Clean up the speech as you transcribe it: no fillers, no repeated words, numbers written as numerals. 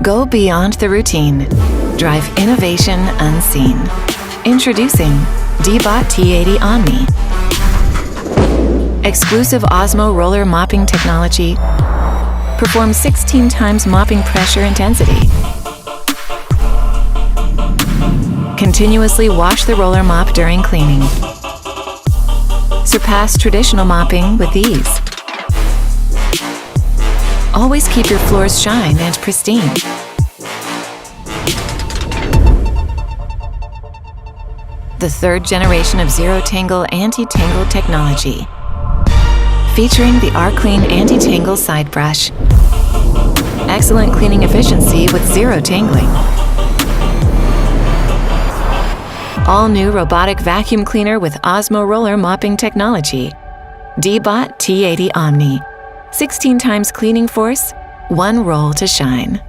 Go beyond the routine. Drive innovation unseen. Introducing DEEBOT T80 Omni. Exclusive OZMO roller mopping technology performs 16 times mopping pressure intensity. Continuously wash the roller mop during cleaning. Surpass traditional mopping with ease. Always keep your floors shine and pristine. The third generation of ZeroTangle anti-tangle technology, featuring the R-Clean anti-tangle side brush. Excellent cleaning efficiency with zero tangling. All new robotic vacuum cleaner with OZMO roller mopping technology. DEEBOT T80 Omni. 16 times cleaning force, one roll to shine.